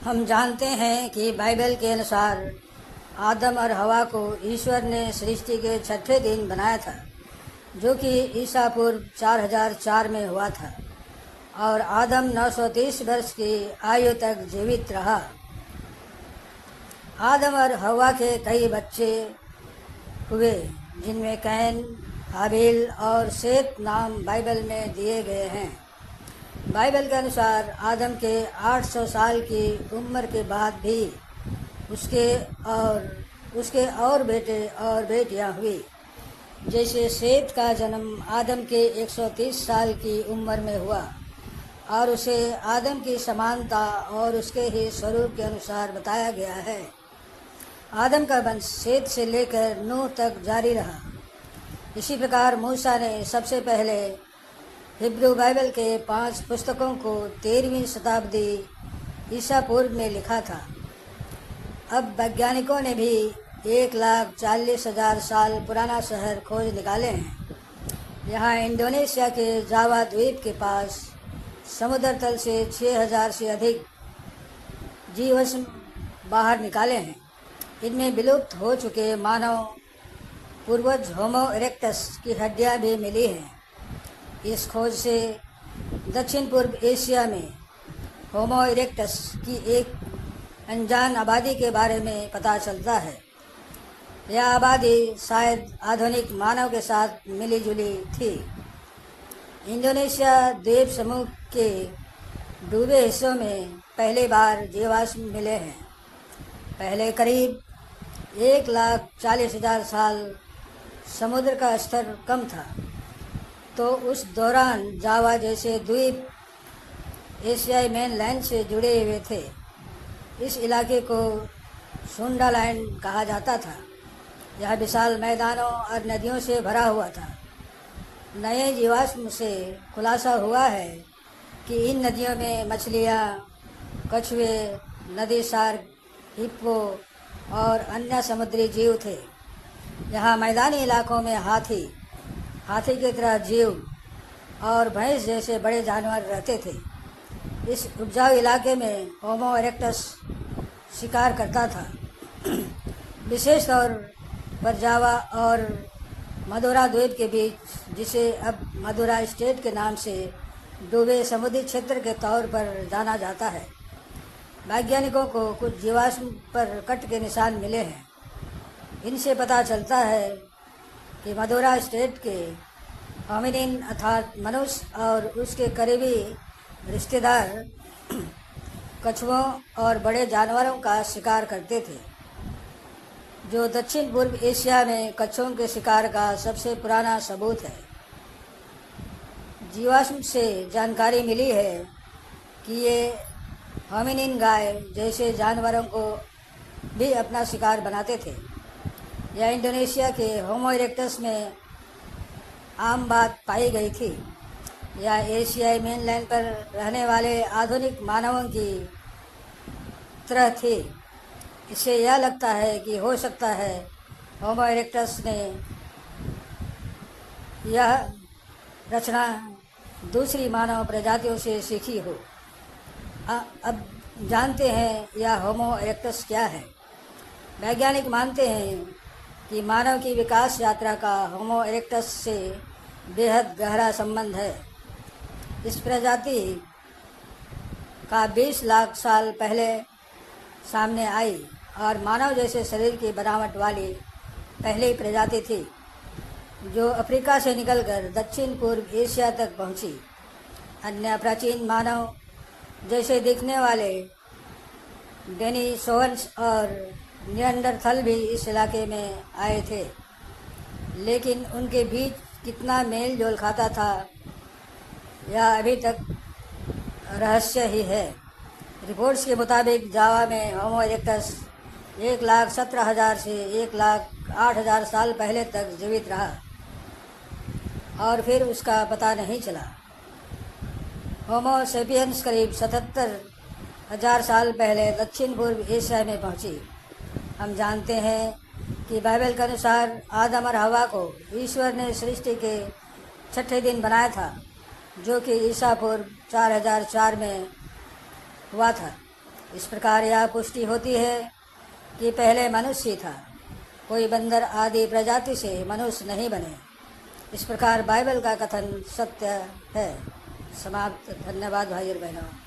हम जानते हैं कि बाइबल के अनुसार आदम और हवा को ईश्वर ने सृष्टि के छठे दिन बनाया था, जो कि ईसा पूर्व 4004 में हुआ था, और आदम 930 वर्ष की आयु तक जीवित रहा। आदम और हवा के कई बच्चे हुए, जिनमें कैन, हाबिल और सेत नाम बाइबल में दिए गए हैं। बाइबल के अनुसार आदम के 800 साल की उम्र के बाद भी उसके और बेटे और बेटियां हुई। जैसे सेत का जन्म आदम के 130 साल की उम्र में हुआ और उसे आदम की समानता और उसके ही स्वरूप के अनुसार बताया गया है। आदम का वंश सेत से लेकर नूह तक जारी रहा। इसी प्रकार मूसा ने सबसे पहले हिब्रू बाइबल के 5 पुस्तकों को 13वीं शताब्दी ईसा पूर्व में लिखा था। अब वैज्ञानिकों ने भी 1,40,000 साल पुराना शहर खोज निकाले हैं। यहाँ इंडोनेशिया के जावा द्वीप के पास समुद्र तल से 6,000 से अधिक जीवाश्म बाहर निकाले हैं। इनमें विलुप्त हो चुके मानव पूर्वज होमो इरेक्टस की हड्डियां भी मिली हैं। इस खोज से दक्षिण पूर्व एशिया में होमो इरेक्टस की एक अनजान आबादी के बारे में पता चलता है। यह आबादी शायद आधुनिक मानव के साथ मिली जुली थी। इंडोनेशिया द्वीप समूह के डूबे हिस्सों में पहली बार जीवाश्म मिले हैं। पहले करीब 1,40,000 साल समुद्र का स्तर कम था, तो उस दौरान जावा जैसे द्वीप एशियाई मेनलैंड से जुड़े हुए थे। इस इलाके को सुंडालैंड कहा जाता था। यह विशाल मैदानों और नदियों से भरा हुआ था। नए जीवाश्म से खुलासा हुआ है कि इन नदियों में मछलियाँ, कछुए, नदी शार्क, हिप्पो और अन्य समुद्री जीव थे। यहाँ मैदानी इलाकों में हाथी की तरह जीव और भैंस जैसे बड़े जानवर रहते थे। इस उपजाऊ इलाके में होमो इरेक्टस शिकार करता था। विशेष तौर पर जावा और मदुरा द्वीप के बीच, जिसे अब मदुरा स्टेट के नाम से डूबे समुद्री क्षेत्र के तौर पर जाना जाता है। वैज्ञानिकों को कुछ जीवाश्म पर कट के निशान मिले हैं। इनसे पता चलता है कि मदुरा स्टेट के होमिनिन अर्थात मनुष्य और उसके करीबी रिश्तेदार कछुओं और बड़े जानवरों का शिकार करते थे, जो दक्षिण पूर्व एशिया में कछुओं के शिकार का सबसे पुराना सबूत है। जीवाश्म से जानकारी मिली है कि ये होमिनिन गाय जैसे जानवरों को भी अपना शिकार बनाते थे। यह इंडोनेशिया के होमो इरेक्टस में आम बात पाई गई थी। यह एशियाई मेनलैंड पर रहने वाले आधुनिक मानवों की तरह थी। इससे यह लगता है कि हो सकता है होमो इरेक्टस ने यह रचना दूसरी मानव प्रजातियों से सीखी हो। अब जानते हैं यह होमो इरेक्टस क्या है। वैज्ञानिक मानते हैं कि मानव की विकास यात्रा का होमो इरेक्टस से बेहद गहरा संबंध है। इस प्रजाति का 20 लाख साल पहले सामने आई और मानव जैसे शरीर की बनावट वाली पहली प्रजाति थी, जो अफ्रीका से निकलकर दक्षिण पूर्व एशिया तक पहुंची। अन्य प्राचीन मानव जैसे दिखने वाले डेनिसोवन्स और निएंडरथल भी इस इलाके में आए थे, लेकिन उनके बीच कितना मेल जोल खाता था, यह अभी तक रहस्य ही है। रिपोर्ट्स के मुताबिक जावा में होमो इरेक्टस 1,17,000 से 1,08,000 साल पहले तक जीवित रहा और फिर उसका पता नहीं चला। होमो सेपियंस करीब 77,000 साल पहले दक्षिण पूर्व एशिया में पहुंची। हम जानते हैं कि बाइबल के अनुसार आदम और हवा को ईश्वर ने सृष्टि के छठे दिन बनाया था, जो कि ईसा पूर्व 4004 में हुआ था। इस प्रकार यह पुष्टि होती है कि पहले मनुष्य ही था, कोई बंदर आदि प्रजाति से मनुष्य नहीं बने। इस प्रकार बाइबल का कथन सत्य है। समाप्त। धन्यवाद भाई और बहनों।